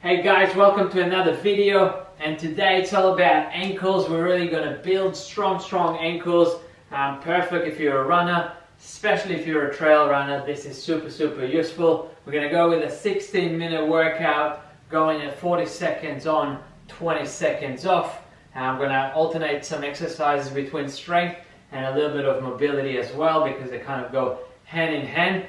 Hey guys, welcome to another video, and today it's all about ankles. We're really going to build strong ankles. Perfect if you're a runner, especially if you're a trail runner. This is super useful. We're going to go with a 16-minute workout, going at 40 seconds on, 20 seconds off. I'm going to alternate some exercises between strength and a little bit of mobility as well, because they kind of go hand in hand.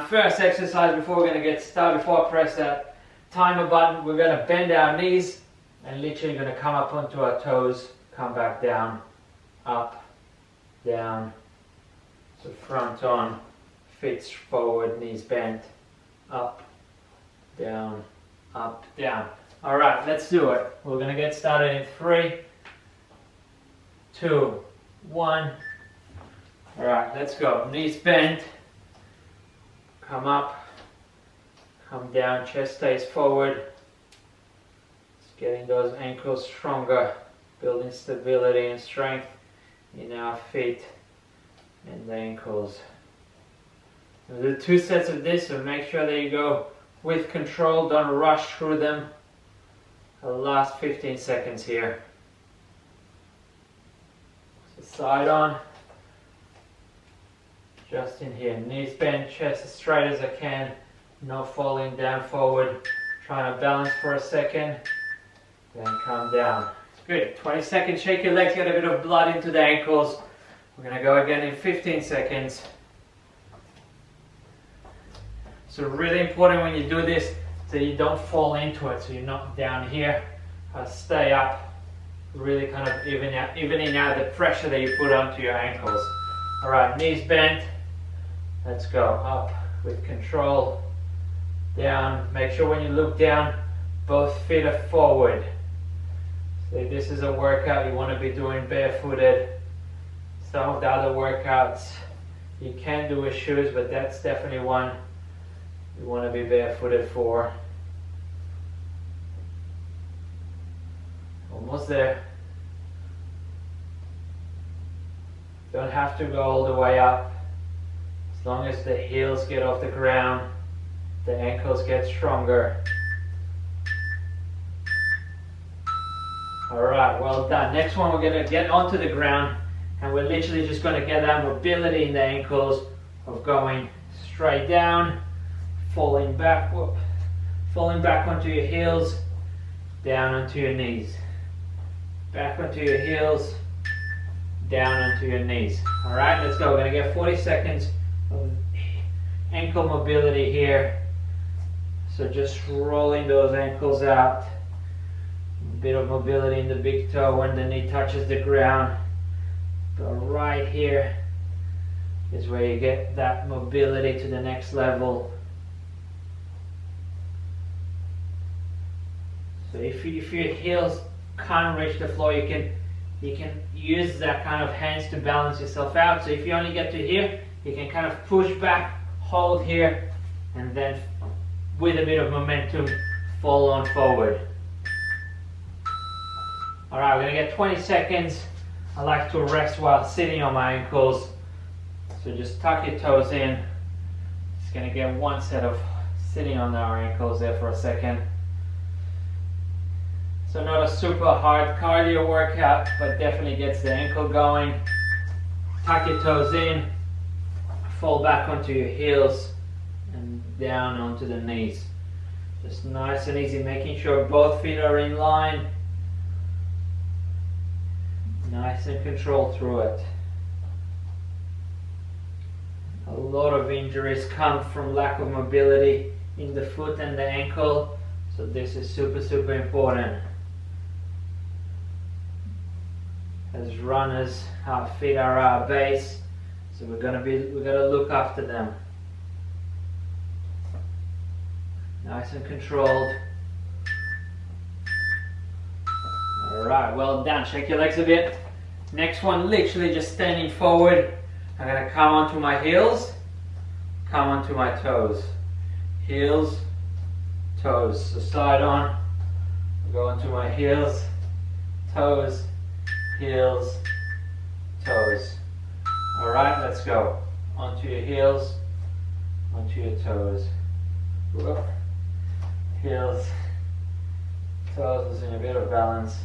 First exercise, before we're going to get started, before I press that timer button, we're going to bend our knees and literally going to come up onto our toes, come back down, up, down, so front on, feet forward, knees bent, up, down, up, down. Alright, let's do it. We're going to get started in 3, 2, 1. Alright, let's go. Knees bent, come up, come down, chest stays forward. Just getting those ankles stronger, building stability and strength in our feet and the ankles. We'll do 2 sets of this, so make sure that you go with control, don't rush through them. The last 15 seconds here. So side on, just in here, knees bent, chest as straight as I can. Not falling down forward, trying to balance for a second, then come down. Good. 20 seconds, shake your legs, get a bit of blood into the ankles. We're going to go again in 15 seconds. So really important when you do this that you don't fall into it, so you're not down here. Stay up, really kind of evening out the pressure that you put onto your ankles. Alright, knees bent. Let's go up with control. Down, make sure when you look down, both feet are forward. So this is a workout you want to be doing barefooted. Some of the other workouts you can do with shoes, but that's definitely one you want to be barefooted for. Almost there. Don't have to go all the way up. As long as the heels get off the ground, the ankles get stronger. Alright, well done. Next one, we're going to get onto the ground, and we're literally just going to get that mobility in the ankles of going straight down, falling back onto your heels, down onto your knees. Back onto your heels, down onto your knees. Alright, let's go. We're going to get 40 seconds of ankle mobility here. So just rolling those ankles out. A bit of mobility in the big toe when the knee touches the ground. But right here is where you get that mobility to the next level. So if your heels can't reach the floor, you can use that kind of hands to balance yourself out. So if you only get to here, you can kind of push back, hold here, and then with a bit of momentum, fall on forward. Alright, we're going to get 20 seconds. I like to rest while sitting on my ankles. So just tuck your toes in. Just going to get 1 set of sitting on our ankles there for a second. So not a super hard cardio workout, but definitely gets the ankle going. Tuck your toes in. Fall back onto your heels and down onto the knees. Just nice and easy, making sure both feet are in line. Nice and controlled through it. A lot of injuries come from lack of mobility in the foot and the ankle, so this is super important. As runners, our feet are our base, so we're gonna look after them. Nice and controlled. Alright, well done. Shake your legs a bit. Next one, literally just standing forward. I'm going to come onto my heels, come onto my toes. Heels, toes. So side on, go onto my heels, toes, heels, toes. Alright, let's go. Onto your heels, onto your toes. Whoop. Heels, toes, losing a bit of balance.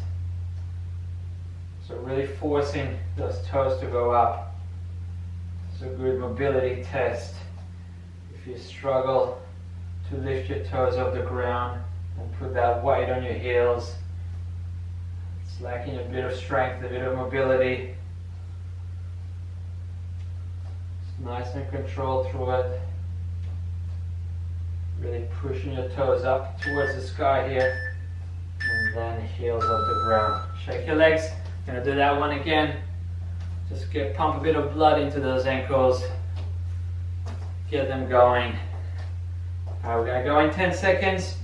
So really forcing those toes to go up. It's a good mobility test. If you struggle to lift your toes off the ground and put that weight on your heels, it's lacking a bit of strength, a bit of mobility. It's nice and controlled through it. Really pushing your toes up towards the sky here, and then heels off the ground. Shake your legs. Gonna do that one again. Just pump a bit of blood into those ankles. Get them going. Alright, we're gonna go in 10 seconds.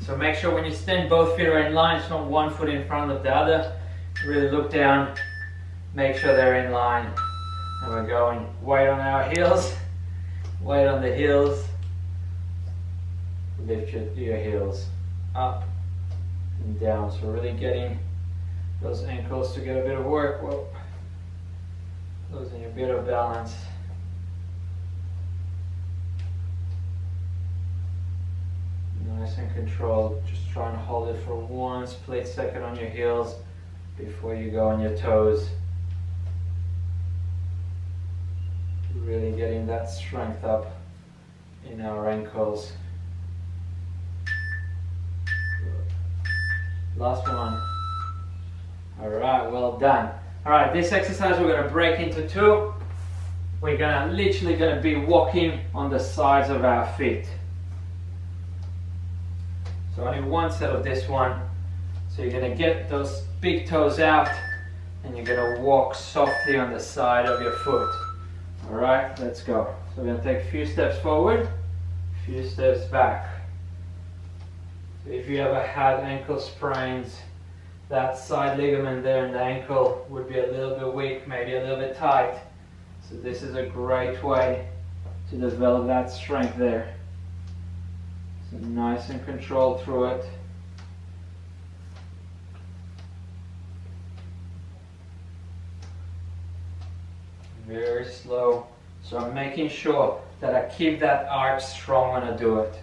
So make sure when you stand, both feet are in line. It's not one foot in front of the other. Really look down. Make sure they're in line. And we're going weight on our heels. Weight on the heels. Lift your heels up and down. So really getting those ankles to get a bit of work. Whoa. Losing a bit of balance. Nice and controlled. Just try and hold it for 1 split second on your heels before you go on your toes. Really getting that strength up in our ankles. Last one. Alright, well done. Alright, this exercise we're going to break into 2. We're literally going to be walking on the sides of our feet. So only one set of this one. So you're going to get those big toes out and you're going to walk softly on the side of your foot. Alright, let's go. So we're going to take a few steps forward, a few steps back. So if you ever had ankle sprains, that side ligament there in the ankle would be a little bit weak, maybe a little bit tight. So this is a great way to develop that strength there. So nice and controlled through it. Very slow. So I'm making sure that I keep that arch strong when I do it.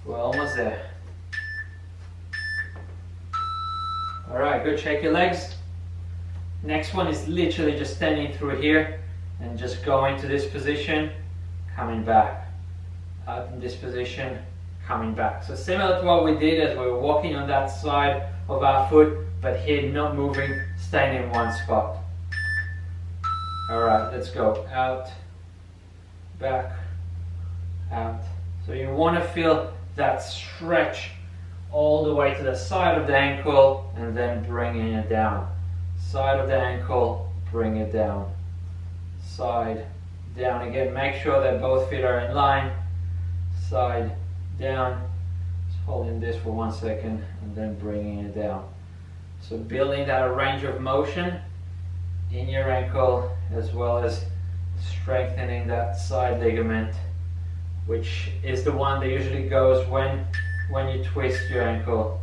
We're almost there. Alright, good. Shake your legs. Next one is literally just standing through here and just going to this position, coming back. Out in this position, coming back. So similar to what we did as we were walking on that side of our foot, but here not moving, staying in one spot. Alright, let's go. Out, back, out. So you want to feel that stretch all the way to the side of the ankle and then bringing it down. Side of the ankle, bring it down. Side, down again. Make sure that both feet are in line. Side, down. Just holding this for 1 second and then bringing it down. So building that range of motion in your ankle as well as strengthening that side ligament, which is the one that usually goes when you twist your ankle.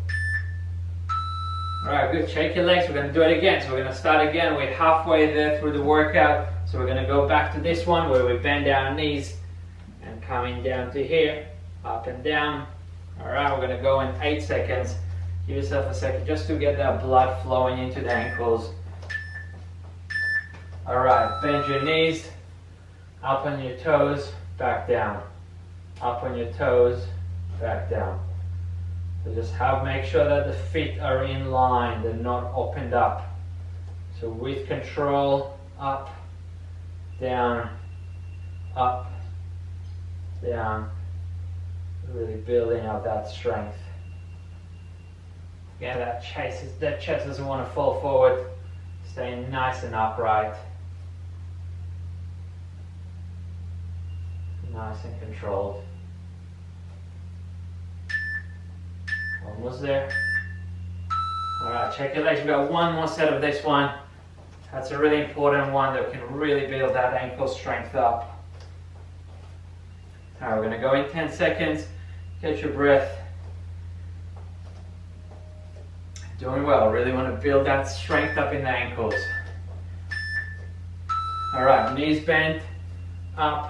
Alright, good. Shake your legs. We're going to do it again. So we're going to start again. We're halfway there through the workout. So we're going to go back to this one where we bend our knees and coming down to here, up and down. Alright, we're going to go in 8 seconds. Give yourself a second just to get that blood flowing into the ankles. Alright, bend your knees, up on your toes, back down. Up on your toes, back down. So just make sure that the feet are in line, they're not opened up. So with control, up, down, really building up that strength. Again, that chest doesn't want to fall forward, staying nice and upright. Nice and controlled. Almost there. Alright, check your legs. We've got one more set of this one. That's a really important one that can really build that ankle strength up. Alright, we're going to go in 10 seconds. Catch your breath. Doing well. Really want to build that strength up in the ankles. Alright, knees bent. Up.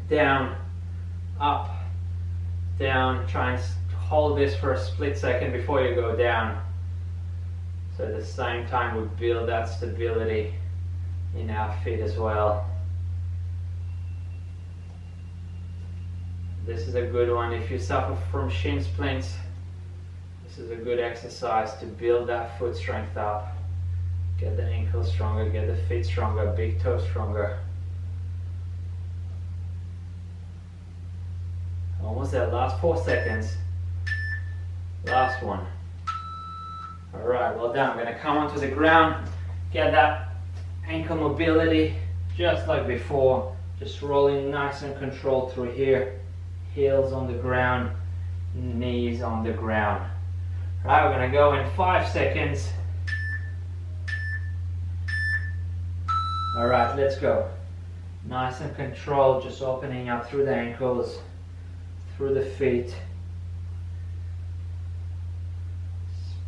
Down. Up. Down. Try and hold this for a split second before you go down. So at the same time we build that stability in our feet as well. This is a good one. If you suffer from shin splints, this is a good exercise to build that foot strength up. Get the ankles stronger, get the feet stronger, big toes stronger. Almost there, last 4 seconds. Last one. Alright, well done. I'm going to come onto the ground, get that ankle mobility just like before. Just rolling nice and controlled through here. Heels on the ground, knees on the ground. Right, we're going to go in 5 seconds. Alright, let's go. Nice and controlled, just opening up through the ankles, through the feet.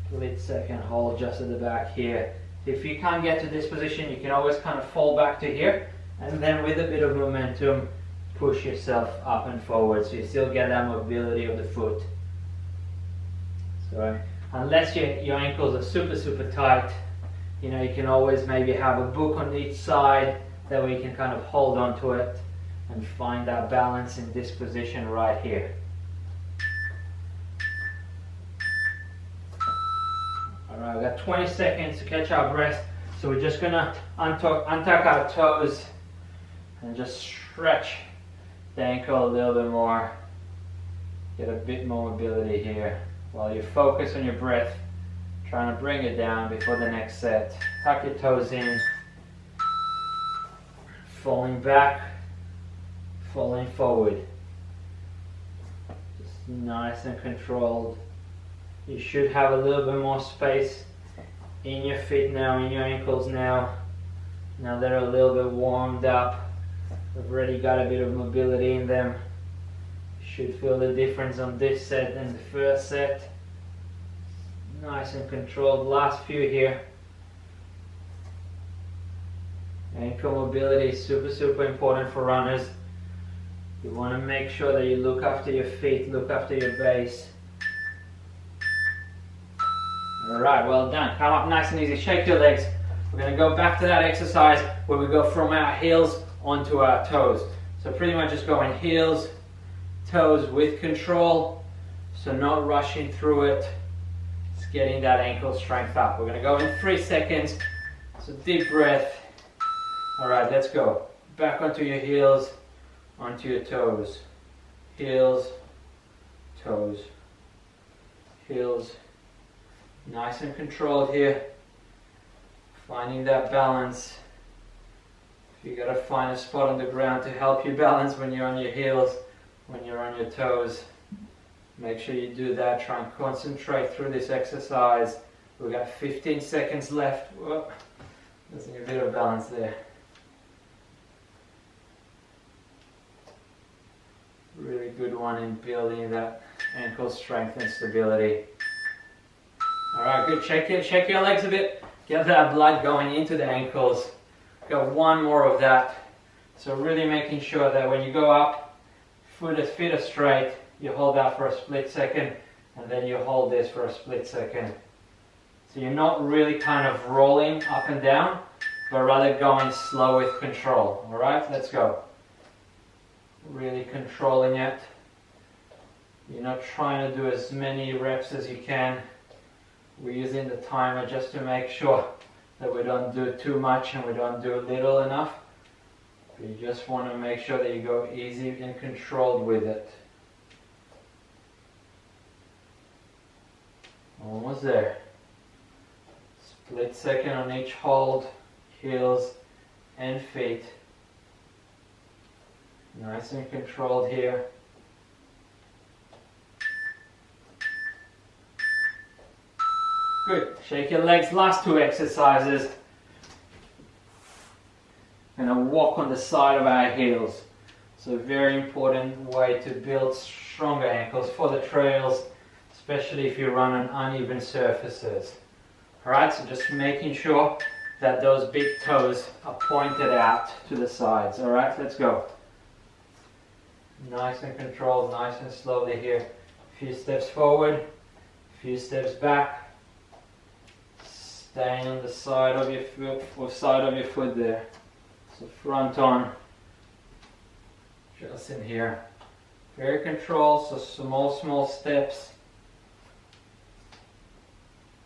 Split second hold just at the back here. If you can't get to this position, you can always kind of fall back to here, and then with a bit of momentum, push yourself up and forward so you still get that mobility of the foot. So unless your ankles are super tight, you know, you can always maybe have a book on each side, that way you can kind of hold on to it and find that balance in this position right here. Alright, we've got 20 seconds to catch our breath, so we're just gonna untuck our toes and just stretch the ankle a little bit more, get a bit more mobility here while you focus on your breath, trying to bring it down before the next set. Tuck your toes in, falling back, falling forward, just nice and controlled. You should have a little bit more space in your feet now, in your ankles now they're a little bit warmed up. We've already got a bit of mobility in them. You should feel the difference on this set and the first set. Nice and controlled. Last few here. Ankle mobility is super important for runners. You want to make sure that you look after your feet, look after your base. Alright, well done. Come up nice and easy. Shake your legs. We're going to go back to that exercise where we go from our heels onto our toes. So pretty much just going heels, toes with control. So not rushing through it. Just getting that ankle strength up. We're going to go in 3 seconds. So deep breath. Alright, let's go. Back onto your heels, onto your toes. Heels, toes, heels. Nice and controlled here. Finding that balance. You gotta find a spot on the ground to help you balance when you're on your heels, when you're on your toes. Make sure you do that. Try and concentrate through this exercise. We've got 15 seconds left. Whoa. Losing a bit of balance there. Really good one in building that ankle strength and stability. Alright, good. Shake your legs a bit. Get that blood going into the ankles. Got one more of that. So really making sure that when you go up, feet are straight, you hold that for a split second, and then you hold this for a split second. So you're not really kind of rolling up and down, but rather going slow with control. Alright, let's go. Really controlling it. You're not trying to do as many reps as you can. We're using the timer just to make sure that we don't do too much and we don't do little enough. You just want to make sure that you go easy and controlled with it. Almost there. Split second on each hold, heels and feet. Nice and controlled here. Good. Shake your legs. Last 2 exercises. And a walk on the side of our heels. So a very important way to build stronger ankles for the trails, especially if you run on uneven surfaces. Alright, so just making sure that those big toes are pointed out to the sides. Alright, let's go. Nice and controlled, nice and slowly here. If few steps forward, a few steps back. Staying on the side of your foot there. So front on, just in here. Very controlled, so small steps.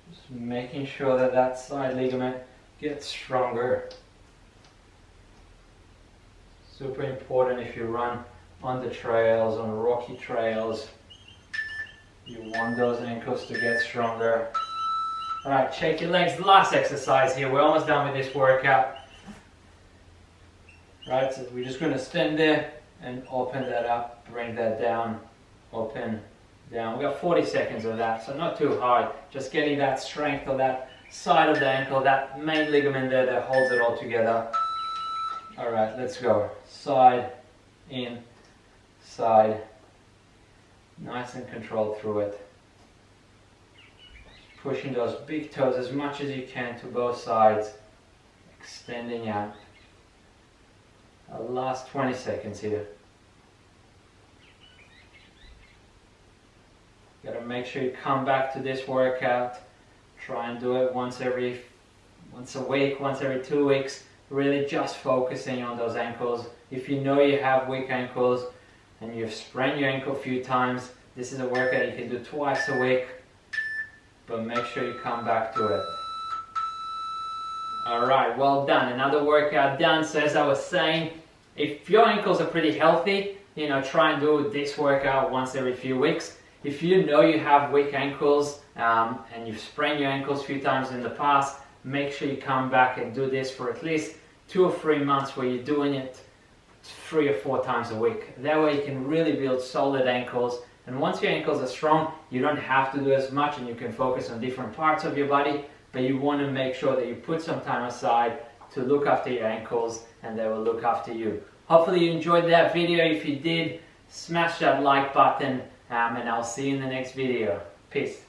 Just making sure that that side ligament gets stronger. Super important if you run on the trails, on rocky trails. You want those ankles to get stronger. Alright, shake your legs. Last exercise here. We're almost done with this workout. Right, so we're just going to stand there and open that up, bring that down, open, down. We got 40 seconds of that, so not too hard. Just getting that strength of that side of the ankle, that main ligament there that holds it all together. Alright, let's go. Side, in, side. Nice and controlled through it. Pushing those big toes as much as you can to both sides. Extending out. Our last 20 seconds here. You gotta make sure you come back to this workout. Try and do it once a week, once every 2 weeks. Really just focusing on those ankles. If you know you have weak ankles and you've sprained your ankle a few times, this is a workout you can do twice a week, but make sure you come back to it. Alright, well done. Another workout done. So as I was saying, if your ankles are pretty healthy, try and do this workout once every few weeks. If you know you have weak ankles and you've sprained your ankles a few times in the past, make sure you come back and do this for at least 2 or 3 months where you're doing it 3 or 4 times a week. That way you can really build solid ankles. And once your ankles are strong, you don't have to do as much and you can focus on different parts of your body, but you want to make sure that you put some time aside to look after your ankles and they will look after you. Hopefully you enjoyed that video. If you did, smash that like button and I'll see you in the next video. Peace.